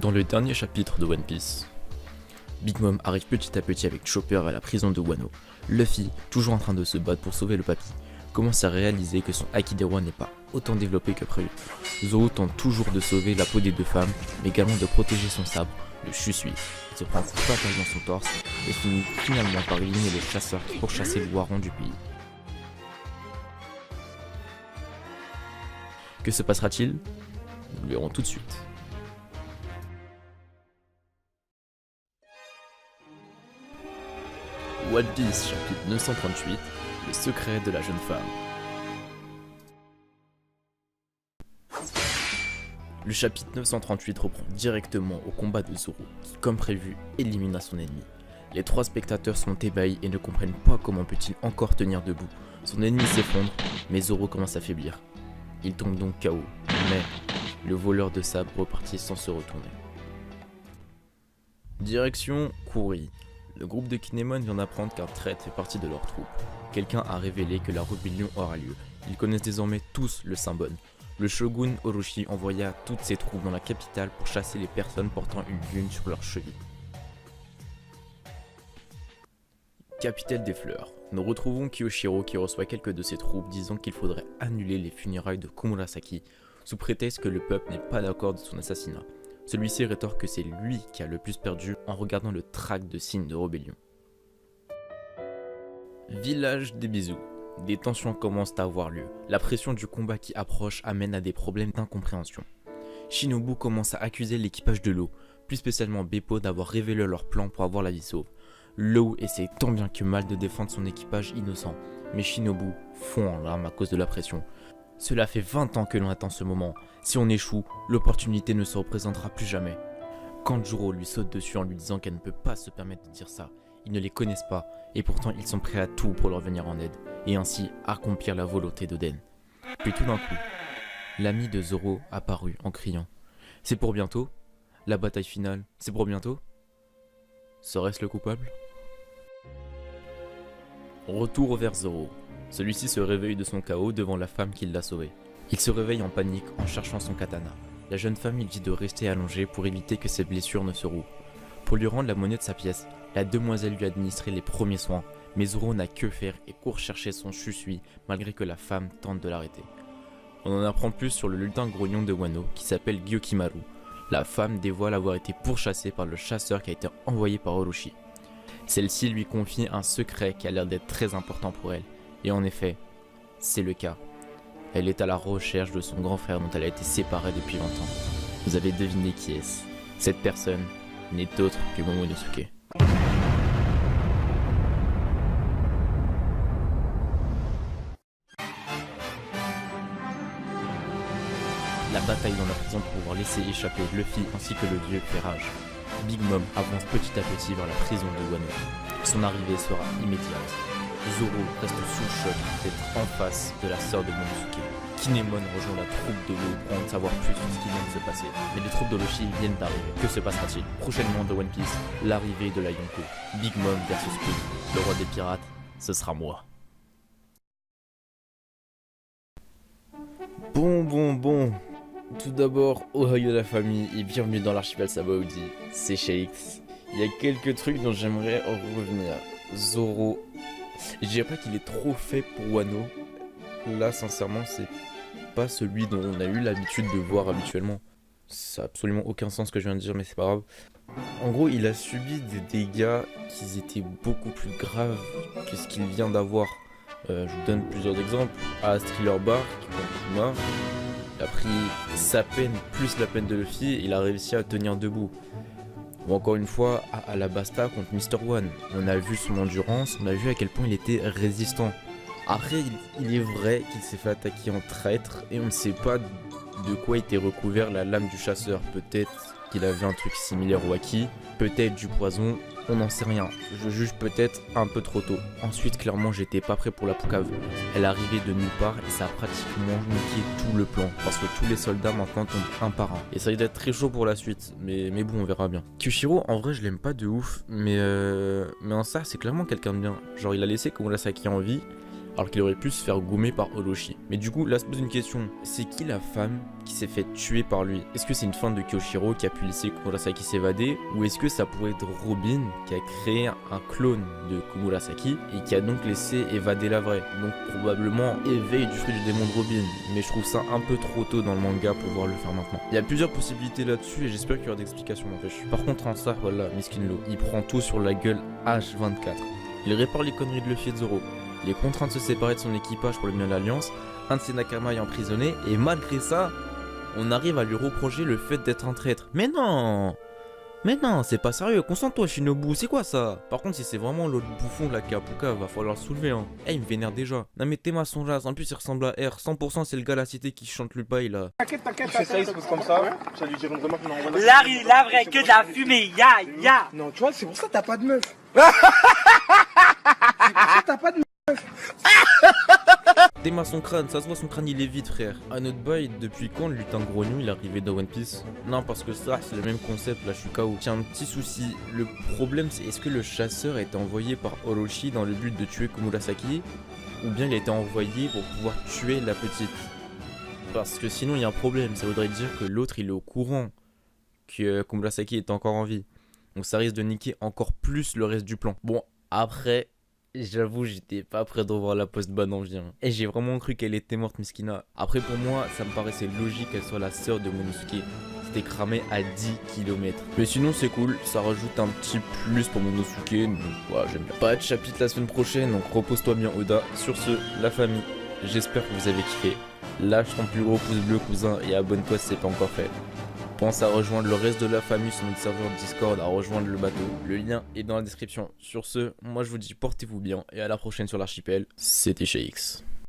Dans le dernier chapitre de One Piece, Big Mom arrive petit à petit avec Chopper à la prison de Wano. Luffy, toujours en train de se battre pour sauver le papy, commence à réaliser que son Akidewa n'est pas autant développé que prévu. Zoro tente toujours de sauver la peau des deux femmes, mais également de protéger son sabre, le Shusui. Il se prend un coup fatal dans son torse et finit finalement par éliminer les chasseurs qui pourchassaient le Waron du pays. Que se passera-t-il? Nous le verrons tout de suite. One Piece chapitre 938, le secret de la jeune femme. Le chapitre 938 reprend directement au combat de Zoro, qui comme prévu élimina son ennemi. Les trois spectateurs sont ébahis et ne comprennent pas comment peut-il encore tenir debout. Son ennemi s'effondre, mais Zoro commence à faiblir. Il tombe donc KO, mais le voleur de sabre repartit sans se retourner. Direction Kouri. Le groupe de Kinemon vient d'apprendre qu'un traître fait partie de leur troupe. Quelqu'un a révélé que la rébellion aura lieu. Ils connaissent désormais tous le symbole. Le shogun Orochi envoya toutes ses troupes dans la capitale pour chasser les personnes portant une lune sur leurs chevilles. Capitale des fleurs. Nous retrouvons Kiyoshiro qui reçoit quelques de ses troupes disant qu'il faudrait annuler les funérailles de Komurasaki sous prétexte que le peuple n'est pas d'accord de son assassinat. Celui-ci rétorque que c'est lui qui a le plus perdu en regardant le tract de signes de rébellion. Village des bisous. Des tensions commencent à avoir lieu. La pression du combat qui approche amène à des problèmes d'incompréhension. Shinobu commence à accuser l'équipage de l'eau, plus spécialement Beppo d'avoir révélé leur plan pour avoir la vie sauve. L'eau essaie tant bien que mal de défendre son équipage innocent, mais Shinobu fond en larmes à cause de la pression. Cela fait 20 ans que l'on attend ce moment. Si on échoue, l'opportunité ne se représentera plus jamais. Kanjuro lui saute dessus en lui disant qu'elle ne peut pas se permettre de dire ça. Ils ne les connaissent pas, et pourtant ils sont prêts à tout pour leur venir en aide, et ainsi accomplir la volonté d'Oden. Puis tout d'un coup, l'ami de Zoro apparut en criant « C'est pour bientôt? La bataille finale, c'est pour bientôt? Serait-ce le coupable ?» Retour vers Zoro. Celui-ci se réveille de son chaos devant la femme qui l'a sauvé. Il se réveille en panique en cherchant son katana. La jeune femme lui dit de rester allongée pour éviter que ses blessures ne se rouent. Pour lui rendre la monnaie de sa pièce, la demoiselle lui a administré les premiers soins, mais Zoro n'a que faire et court chercher son Shusui malgré que la femme tente de l'arrêter. On en apprend plus sur le lutin grognon de Wano qui s'appelle Gyokimaru. La femme dévoile avoir été pourchassée par le chasseur qui a été envoyé par Orochi. Celle-ci lui confie un secret qui a l'air d'être très important pour elle. Et en effet, c'est le cas. Elle est à la recherche de son grand frère dont elle a été séparée depuis 20 ans. Vous avez deviné qui est-ce? Cette personne n'est autre que Momonosuke. La bataille dans la prison pour pouvoir laisser échapper Luffy ainsi que le dieu fait rage. Big Mom avance petit à petit vers la prison de Wano. Son arrivée sera immédiate. Zoro reste sous le choc d'être en face de la sœur de Momonosuke. Kinemon rejoint la troupe de l'eau pour en savoir plus sur ce qui vient de se passer. Mais les troupes d'Orochi viennent d'arriver. Que se passera-t-il? Prochainement de One Piece, l'arrivée de la Yonko. Big Mom versus Queen. Le roi des pirates, ce sera moi. Bon. Tout d'abord, ohio la famille et bienvenue dans l'archipel Sabaody. C'est Shakes. Il y a quelques trucs dont j'aimerais revenir. Zoro. Je dirais pas qu'il est trop fait pour Wano. Là, sincèrement, c'est pas celui dont on a eu l'habitude de voir habituellement. Ça a absolument aucun sens ce que je viens de dire, mais c'est pas grave. En gros, il a subi des dégâts qui étaient beaucoup plus graves que ce qu'il vient d'avoir. Je vous donne plusieurs exemples. À Thriller Bar, qui est contre Kuma, il a pris sa peine plus la peine de Luffy et il a réussi à tenir debout. Ou encore une fois, à Alabasta contre Mr. One. On a vu son endurance, on a vu à quel point il était résistant. Après, il est vrai qu'il s'est fait attaquer en traître et on ne sait pas de quoi était recouvert la lame du chasseur. Peut-être qu'il avait un truc similaire au haki, peut-être du poison, on n'en sait rien. Je juge peut-être un peu trop tôt. Ensuite, clairement, j'étais pas prêt pour la poucave. Elle arrivait de nulle part et ça a pratiquement niqué tout le plan. Parce que tous les soldats maintenant tombent un par un. Et ça risque d'être très chaud pour la suite, mais bon, on verra bien. Kyushiro, en vrai, je l'aime pas de ouf, mais en ça, c'est clairement quelqu'un de bien. Genre, il a laissé Komurasaki en vie. alors qu'il aurait pu se faire gommer par Orochi. Mais du coup, là se pose une question, c'est qui la femme qui s'est fait tuer par lui? Est-ce que c'est une fan de Kyoshiro qui a pu laisser Komurasaki s'évader, ou est-ce que ça pourrait être Robin qui a créé un clone de Komurasaki et qui a donc laissé évader la vraie? Donc probablement éveil du fruit du démon de Robin, mais je trouve ça un peu trop tôt dans le manga pour pouvoir le faire maintenant. Il y a plusieurs possibilités là-dessus et j'espère qu'il y aura des explications n'empêche. Par contre en ça, voilà, Miskinlo, il prend tout sur la gueule H24. Il répare les conneries de Luffy et de Zoro. Il est contraint de se séparer de son équipage pour le bien de l'Alliance, un de ses Nakama est emprisonné, et malgré ça, on arrive à lui reprocher le fait d'être un traître. Mais non, c'est pas sérieux, concentre-toi Shinobu, c'est quoi ça? Par contre, si c'est vraiment l'autre bouffon de la Kapuka, va falloir le soulever hein. Eh, il me vénère déjà. Non mais Théma son jazz, en plus il ressemble à R, 100% c'est le gars à la cité qui chante le bail là. T'inquiète, c'est ça, il se pose comme ça lui dire une remarque, non, Là, il a vrai que de la fumée, ya. Non, tu vois, c'est pour ça que t'as pas de meuf. C'est pour ça que t'as pas de meuf. Théma son crâne, ça se voit son crâne il est vide frère. Un autre bail, depuis quand le lutin grognon il est arrivé dans One Piece? Non parce que ça c'est le même concept, là je suis KO. J'ai un petit souci, le problème c'est est-ce que le chasseur a été envoyé par Orochi dans le but de tuer Komurasaki, ou bien il a été envoyé pour pouvoir tuer la petite? Parce que sinon il y a un problème, ça voudrait dire que l'autre il est au courant que Komurasaki est encore en vie. Donc ça risque de niquer encore plus le reste du plan. Bon après, j'avoue, j'étais pas prêt de revoir la post-ban en vie. Et j'ai vraiment cru qu'elle était morte, Miskina. Après, pour moi, ça me paraissait logique qu'elle soit la sœur de Monosuke. C'était cramé à 10 km. Mais sinon, c'est cool. Ça rajoute un petit plus pour Monosuke. Donc, voilà, j'aime bien. Pas de chapitre la semaine prochaine, donc repose-toi bien, Oda. Sur ce, la famille, j'espère que vous avez kiffé. Lâche ton plus gros pouce bleu, cousin, et abonne-toi si c'est pas encore fait. Pense à rejoindre le reste de la famille sur notre serveur Discord, à rejoindre le bateau. Le lien est dans la description. Sur ce, moi je vous dis portez-vous bien et à la prochaine sur l'archipel. C'était chez X.